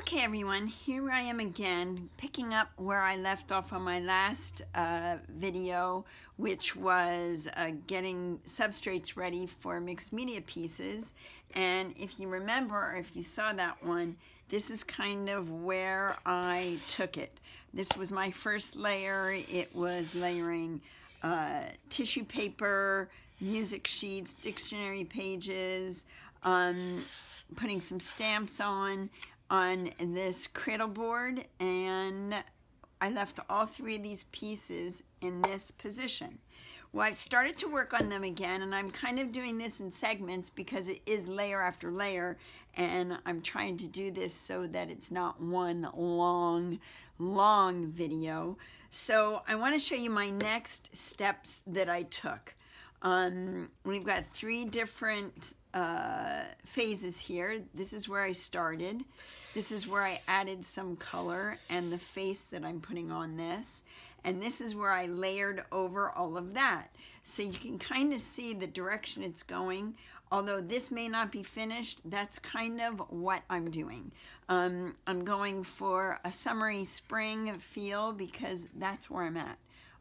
Okay, everyone, here I am again, picking up where I left off on my last video, which was getting substrates ready for mixed media pieces. And if you remember, or if you saw that one, this is kind of where I took it. This was my first layer. It was layering tissue paper, music sheets, dictionary pages, putting some stamps on this cradle board, and I left all three of these pieces in this position. Well, I've started to work on them again, and I'm kind of doing this in segments because it is layer after layer, and I'm trying to do this so that it's not one long video. So I want to show you my next steps that I took. We've got three different phases here. This is where I started. This is where I added some color and the face that I'm putting on this. And this is where I layered over all of that. So you can kind of see the direction it's going. Although this may not be finished, that's kind of what I'm doing. I'm going for a summery spring feel because that's where I'm at.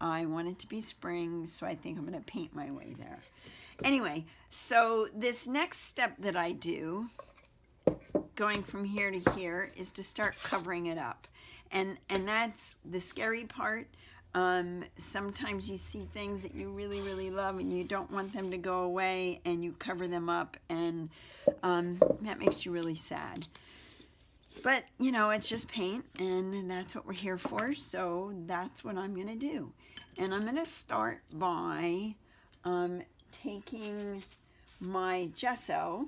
I want it to be spring, so I think I'm going to paint my way there. Anyway, so this next step that I do, going from here to here, is to start covering it up. And that's the scary part. Sometimes you see things that you really love and you don't want them to go away, and you cover them up, and that makes you really sad. But, you know, it's just paint, and that's what we're here for, so that's what I'm going to do. And I'm going to start by taking my gesso,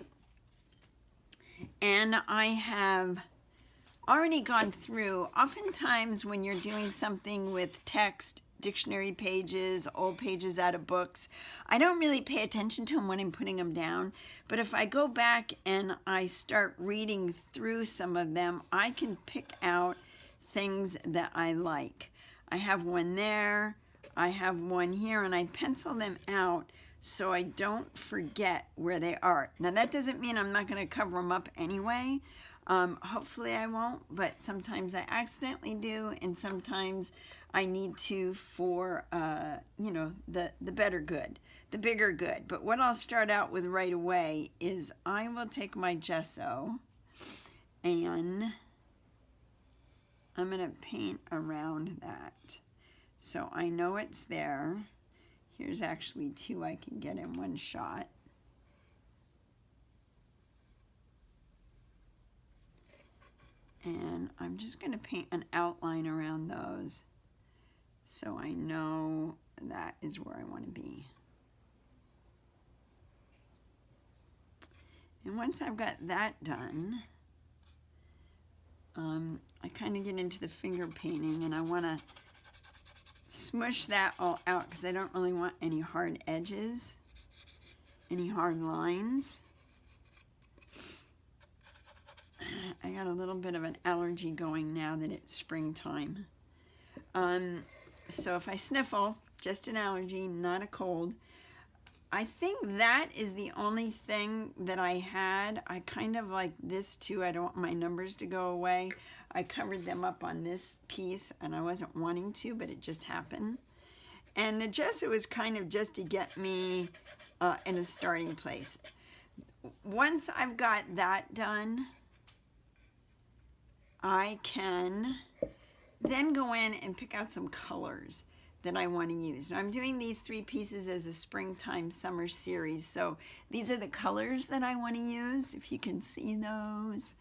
and I have already gone through. Oftentimes when you're doing something with text, dictionary pages, old pages out of books, I don't really pay attention to them when I'm putting them down. But if I go back and I start reading through some of them, I can pick out things that I like. I have one there, I have one here, and I pencil them out so I don't forget where they are. Now that doesn't mean I'm not going to cover them up anyway. Hopefully I won't, but sometimes I accidentally do, and sometimes I need to for, you know, the better good, the bigger good. But what I'll start out with right away is I will take my gesso and I'm going to paint around that. So I know it's there. Here's actually two I can get in one shot. And I'm just going to paint an outline around those so I know that is where I want to be. And once I've got that done, I kind of get into the finger painting, and I want to smush that all out because I don't really want any hard edges, any hard lines. I got a little bit of an allergy going now that it's springtime. So if I sniffle, just an allergy, not a cold. I think that is the only thing that I had. I kind of like this too. I don't want my numbers to go away. I covered them up on this piece, and I wasn't wanting to, but it just happened. And the gesso is kind of just to get me in a starting place. Once I've got that done, I can then go in and pick out some colors that I want to use. Now I'm doing these three pieces as a springtime summer series, so these are the colors that I want to use. If you can see those,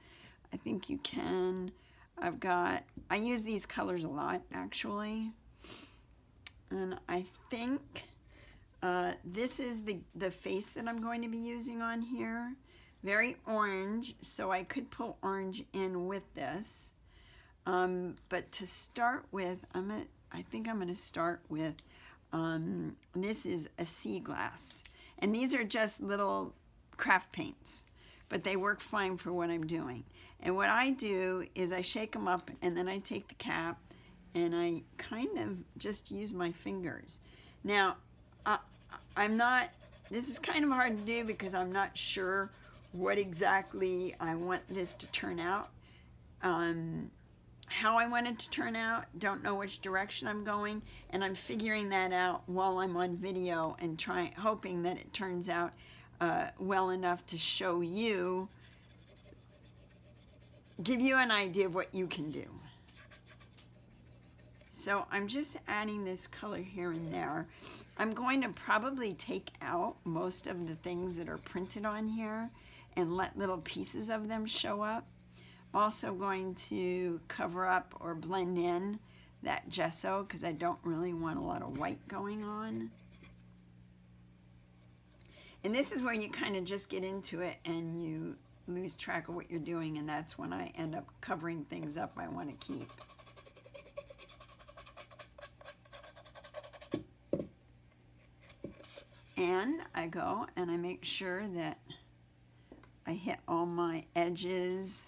I think you can. I use these colors a lot actually, and I think this is the face that I'm going to be using on here. Very orange, so I could pull orange in with this. But to start with, I think I'm going to start with, this is a sea glass. And these are just little craft paints, but they work fine for what I'm doing. And what I do is I shake them up, and then I take the cap, and I kind of just use my fingers. Now, this is kind of hard to do because I'm not sure what exactly I want this to turn out. how I want it to turn out, don't know which direction I'm going, and I'm figuring that out while I'm on video and hoping that it turns out well enough to show you, give you an idea of what you can do. So I'm just adding this color here and there. I'm going to probably take out most of the things that are printed on here and let little pieces of them show up. Also going to cover up or blend in that gesso because I don't really want a lot of white going on. And this is where you kind of just get into it and you lose track of what you're doing, and that's when I end up covering things up I want to keep. And I go and I make sure that I hit all my edges,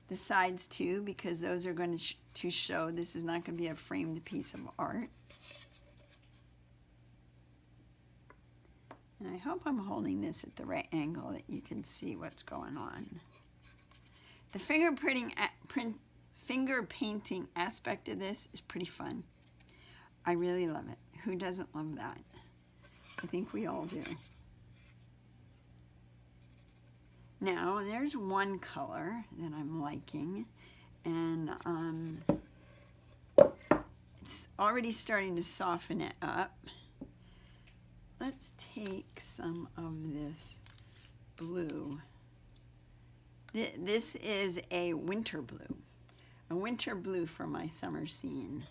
the sides too, because those are going to show this is not going to be a framed piece of art. And I hope I'm holding this at the right angle that you can see what's going on. The finger painting aspect of this is pretty fun. I really love it. Who doesn't love that? I think we all do. Now, there's one color that I'm liking, and it's already starting to soften it up. Let's take some of this blue. This is a winter blue for my summer scene.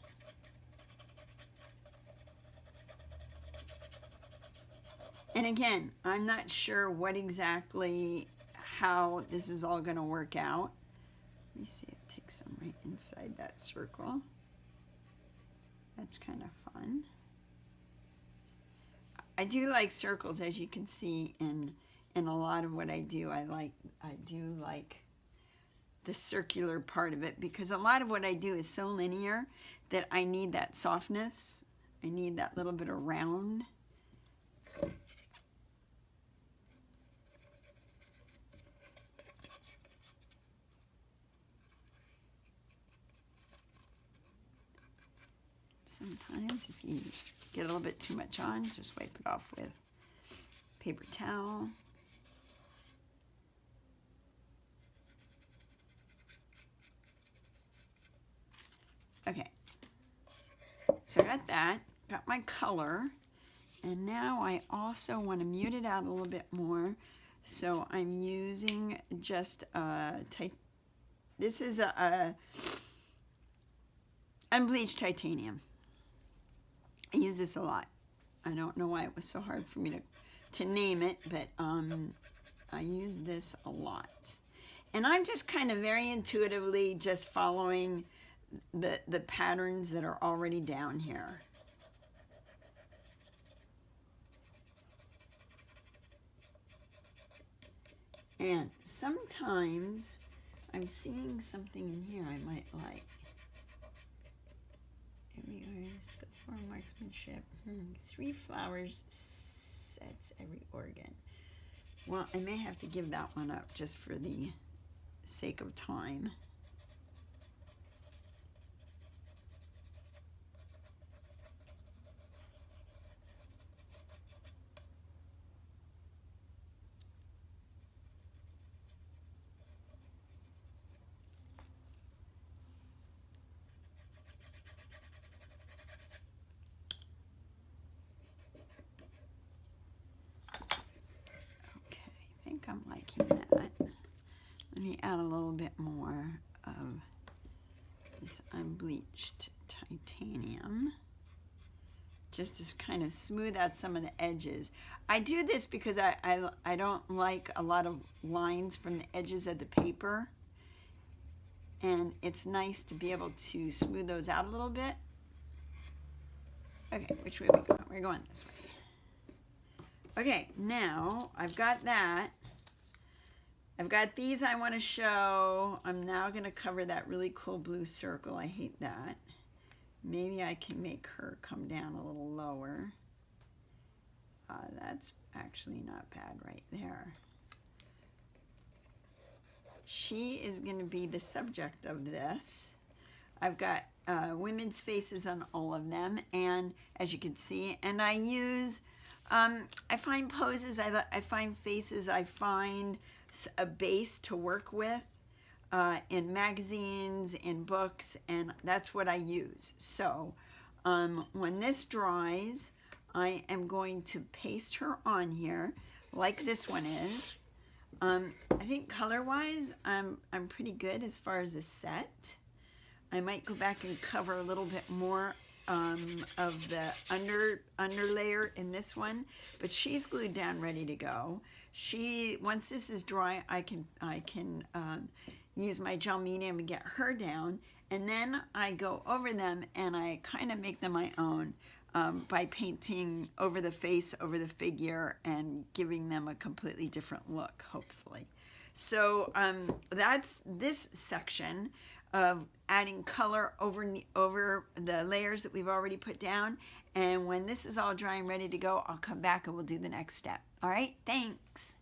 And again, I'm not sure what exactly, how this is all going to work out. Let me see, it takes some right inside that circle. That's kind of fun. I do like circles, as you can see in a lot of what I do. I do like the circular part of it because a lot of what I do is so linear that I need that softness. I need that little bit of round. Sometimes if you get a little bit too much on, just wipe it off with paper towel. Okay, so I got that, got my color, and now I also want to mute it out a little bit more. So I'm using just this is a unbleached titanium. I use this a lot. I don't know why it was so hard for me to name it, but I use this a lot. And I'm just kind of very intuitively just following the patterns that are already down here. And sometimes I'm seeing something in here I might like. For marksmanship. 3 flowers sets every organ. Well, I may have to give that one up just for the sake of time. I'm liking that. Let me add a little bit more of this unbleached titanium just to kind of smooth out some of the edges. I do this because I don't like a lot of lines from the edges of the paper, and it's nice to be able to smooth those out a little bit. Okay, which way are we going? We're going this way. Okay, now I've got that. I've got these I want to show. I'm now going to cover that really cool blue circle. I hate that. Maybe I can make her come down a little lower. That's actually not bad right there. she is going to be the subject of this. I've got women's faces on all of them, and as you can see, and I use, I find poses, I find faces, I find a base to work with in magazines, in books, and that's what I use. So when this dries, I am going to paste her on here like this one is. I think color-wise, I'm pretty good as far as a set. I might go back and cover a little bit more of the under layer in this one, but she's glued down, ready to go. Once this is dry, I can use my gel medium and get her down, and then I go over them and I kind of make them my own by painting over the face, over the figure, and giving them a completely different look, hopefully. So that's this section of adding color over the layers that we've already put down. And when this is all dry and ready to go, I'll come back and we'll do the next step. All right, thanks.